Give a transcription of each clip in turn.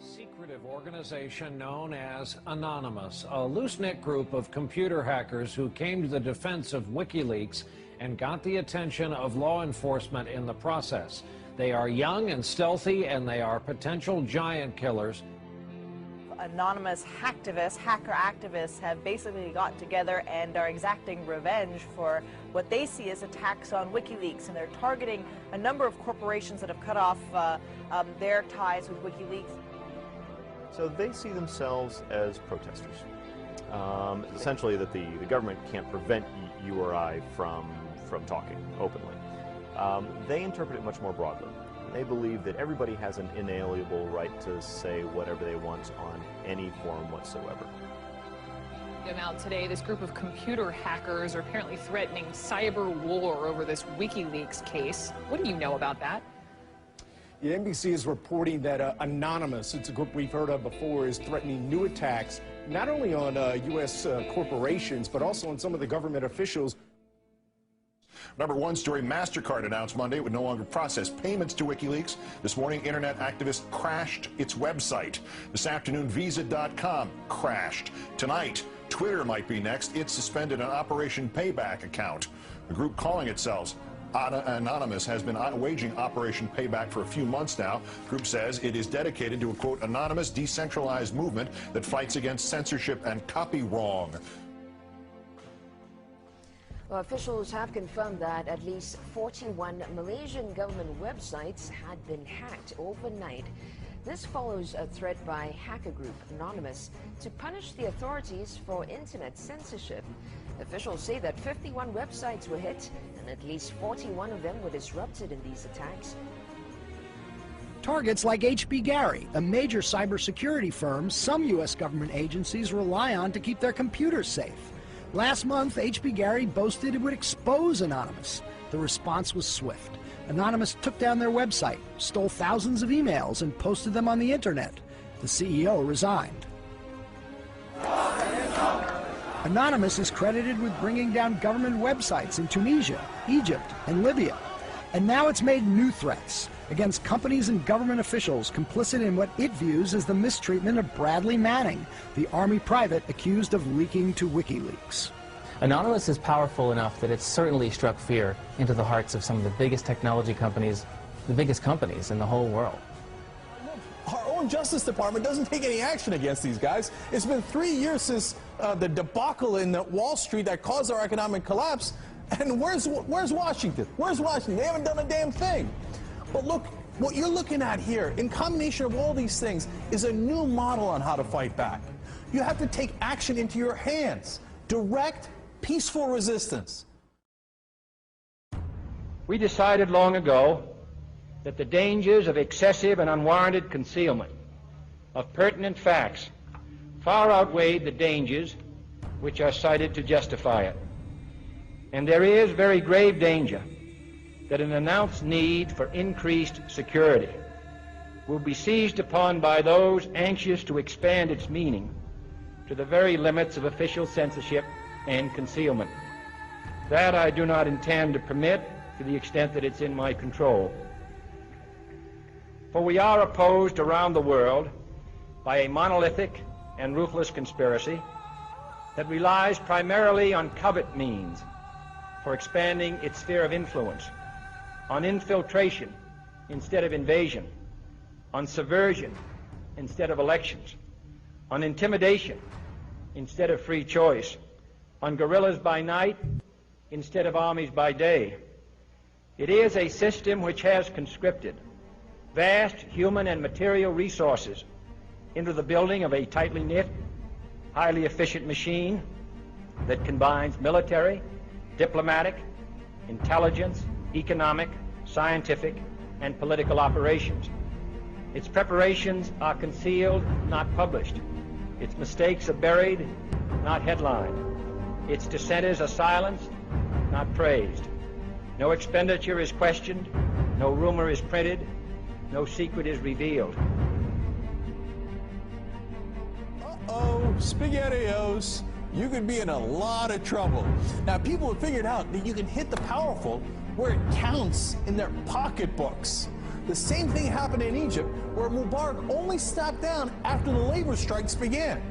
Secretive organization known as Anonymous, a loose-knit group of computer hackers who came to the defense of WikiLeaks and got the attention of law enforcement in the process. They are young and stealthy, and they are potential giant killers. Anonymous hacker activists have basically got together and are exacting revenge for what they see as attacks on WikiLeaks, and they're targeting a number of corporations that have cut off their ties with WikiLeaks. So they see themselves as protesters. Essentially that the government can't prevent you or I from talking openly. They interpret it much more broadly. They believe that everybody has an inalienable right to say whatever they want on any forum whatsoever. Now today, this group of computer hackers are apparently threatening cyber war over this WikiLeaks case. What do you know about that? Yeah, NBC is reporting that Anonymous, it's a group we've heard of before, is threatening new attacks not only on U.S. corporations, but also on some of the government officials. Number one story, MasterCard announced Monday it would no longer process payments to WikiLeaks. This morning, internet activists crashed its website. This afternoon, Visa.com crashed. Tonight, Twitter might be next. It suspended an Operation Payback account. The group calling itself Anonymous has been waging Operation Payback for a few months now. The group says it is dedicated to a, quote, anonymous, decentralized movement that fights against censorship and copy wrong. Well, officials have confirmed that at least 41 Malaysian government websites had been hacked overnight. This follows a threat by hacker group Anonymous to punish the authorities for internet censorship. Officials say that 51 websites were hit and at least 41 of them were disrupted in these attacks. Targets like H.B. Gary, a major cybersecurity firm some U.S. government agencies rely on to keep their computers safe. Last month, H.B. Gary boasted it would expose Anonymous. The response was swift. Anonymous took down their website, stole thousands of emails, and posted them on the internet. The CEO resigned. Anonymous is credited with bringing down government websites in Tunisia, Egypt, and Libya. And now it's made new threats against companies and government officials complicit in what it views as the mistreatment of Bradley Manning, the Army private accused of leaking to WikiLeaks. Anonymous is powerful enough that it's certainly struck fear into the hearts of some of the biggest technology companies, the biggest companies in the whole world. Our own Justice Department doesn't take any action against these guys. It's been 3 years since the debacle in Wall Street that caused our economic collapse. And where's Washington? Where's Washington? They haven't done a damn thing. But look, what you're looking at here, in combination of all these things, is a new model on how to fight back. You have to take action into your hands. Direct, peaceful resistance. We decided long ago that the dangers of excessive and unwarranted concealment of pertinent facts far outweighed the dangers which are cited to justify it. And there is very grave danger that an announced need for increased security will be seized upon by those anxious to expand its meaning to the very limits of official censorship and concealment. That I do not intend to permit to the extent that it's in my control. For we are opposed around the world by a monolithic and ruthless conspiracy that relies primarily on covert means for expanding its sphere of influence, on infiltration instead of invasion, on subversion instead of elections, on intimidation instead of free choice, on guerrillas by night instead of armies by day. It is a system which has conscripted vast human and material resources into the building of a tightly knit, highly efficient machine that combines military, diplomatic, intelligence, economic, scientific, and political operations. Its preparations are concealed, not published. Its mistakes are buried, not headlined. Its dissenters are silenced, not praised. No expenditure is questioned, no rumor is printed, no secret is revealed. Uh-oh, SpaghettiOs. You could be in a lot of trouble. Now, people have figured out that you can hit the powerful where it counts in their pocketbooks. The same thing happened in Egypt, where Mubarak only stepped down after the labor strikes began.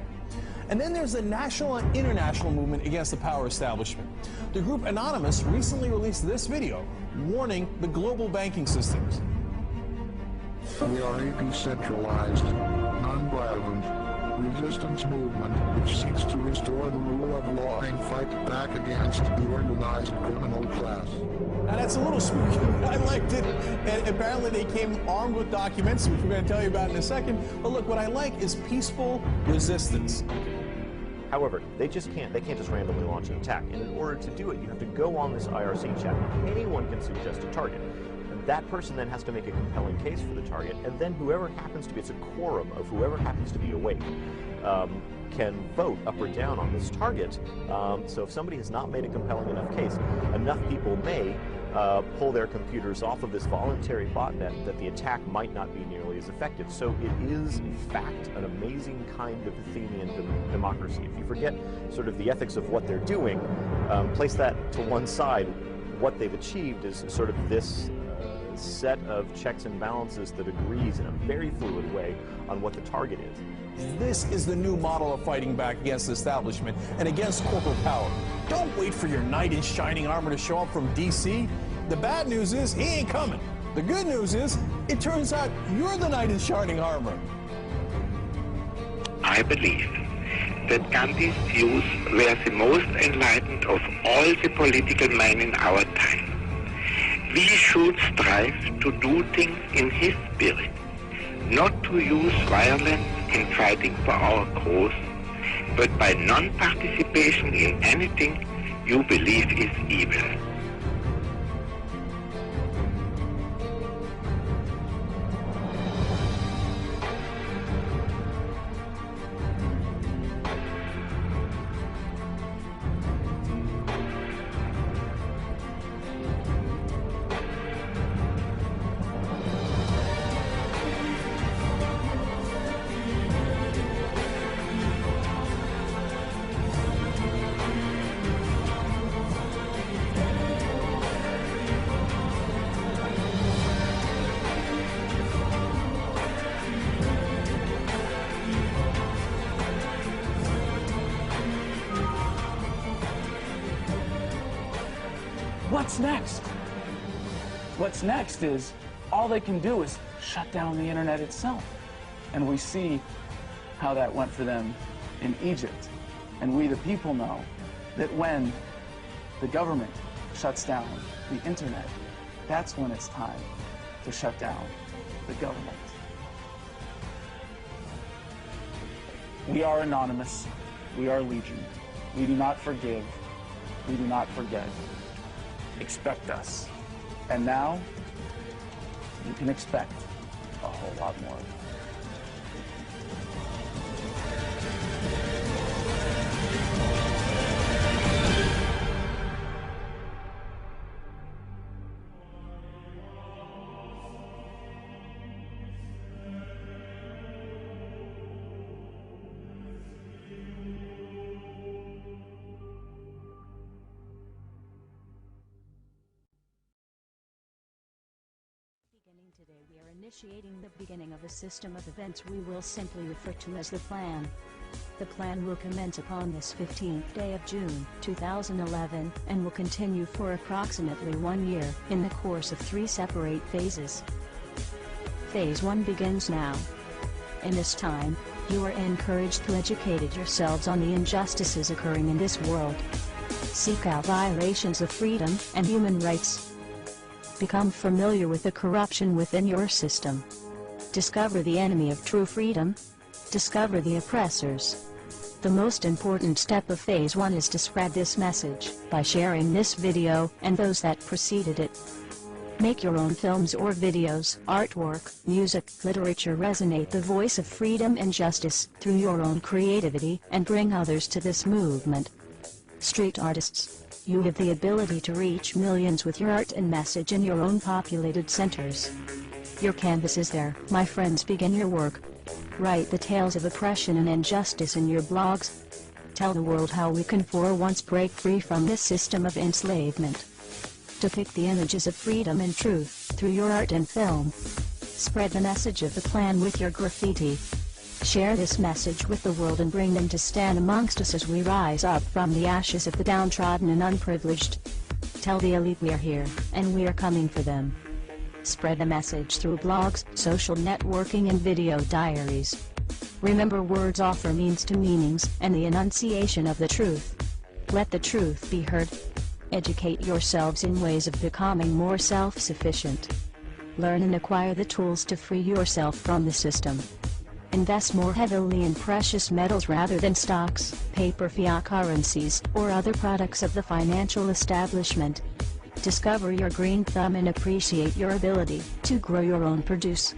And then there's the national and international movement against the power establishment. The group Anonymous recently released this video warning the global banking systems. We are a decentralized, non-violent resistance movement which seeks to restore the rule of law and fight back against the organized criminal class. Now that's a little spooky. I liked it. And apparently they came armed with documents, which we're going to tell you about in a second. But look, what I like is peaceful resistance. However, they can't just randomly launch an attack. And in order to do it, you have to go on this IRC chat. Anyone can suggest a target. And that person then has to make a compelling case for the target, and then whoever happens to be, it's a quorum of whoever happens to be awake, can vote up or down on this target. So if somebody has not made a compelling enough case, enough people may pull their computers off of this voluntary botnet that the attack might not be nearly as effective. So it is, in fact, an amazing kind of Athenian democracy. If you forget sort of the ethics of what they're doing, place that to one side, what they've achieved is sort of this set of checks and balances that agrees in a very fluid way on what the target is. This is the new model of fighting back against the establishment and against corporate power. Don't wait for your knight in shining armor to show up from D.C. The bad news is he ain't coming. The good news is it turns out you're the knight in shining armor. I believe that Gandhi's views were the most enlightened of all the political men in our time. We should strive to do things in his spirit, not to use violence in fighting for our cause, but by non-participation in anything you believe is evil. What's next? What's next is all they can do is shut down the internet itself. And we see how that went for them in Egypt. And we, the people, know that when the government shuts down the internet, that's when it's time to shut down the government. We are Anonymous. We are Legion. We do not forgive. We do not forget. Expect us. And now, you can expect a whole lot more. Today we are initiating the beginning of a system of events we will simply refer to as the Plan. The Plan will commence upon this 15th day of June, 2011, and will continue for approximately 1 year, in the course of 3 separate phases. Phase 1 begins now. In this time, you are encouraged to educate yourselves on the injustices occurring in this world. Seek out violations of freedom and human rights. Become familiar with the corruption within your system. Discover the enemy of true freedom. Discover the oppressors. The most important step of Phase 1 is to spread this message by sharing this video and those that preceded it. Make your own films or videos, artwork, music, literature resonate the voice of freedom and justice through your own creativity and bring others to this movement. Street artists, you have the ability to reach millions with your art and message in your own populated centers. Your canvas is there, my friends. Begin your work. Write the tales of oppression and injustice in your blogs. Tell the world how we can for once break free from this system of enslavement. Depict the images of freedom and truth through your art and film. Spread the message of the plan with your graffiti. Share this message with the world and bring them to stand amongst us as we rise up from the ashes of the downtrodden and unprivileged. Tell the elite we are here, and we are coming for them. Spread the message through blogs, social networking and video diaries. Remember, words offer means to meanings, and the enunciation of the truth. Let the truth be heard. Educate yourselves in ways of becoming more self-sufficient. Learn and acquire the tools to free yourself from the system. Invest more heavily in precious metals rather than stocks, paper fiat currencies, or other products of the financial establishment. Discover your green thumb and appreciate your ability to grow your own produce.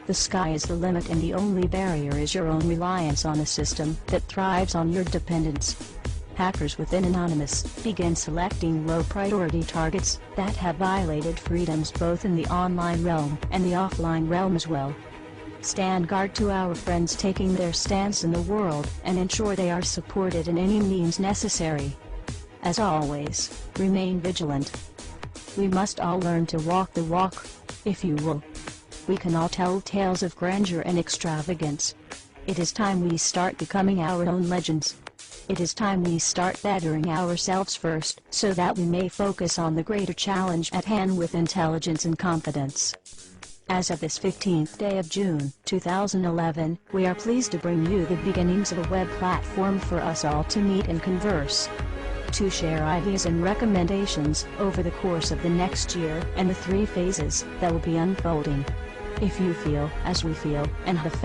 The sky is the limit, and the only barrier is your own reliance on a system that thrives on your dependence. Hackers within Anonymous begin selecting low-priority targets that have violated freedoms both in the online realm and the offline realm as well. Stand guard to our friends taking their stance in the world, and ensure they are supported in any means necessary. As always, remain vigilant. We must all learn to walk the walk, if you will. We can all tell tales of grandeur and extravagance. It is time we start becoming our own legends. It is time we start bettering ourselves first, so that we may focus on the greater challenge at hand with intelligence and confidence. As of this 15th day of June, 2011, we are pleased to bring you the beginnings of a web platform for us all to meet and converse. To share ideas and recommendations over the course of the next year and the 3 phases that will be unfolding. If you feel as we feel and have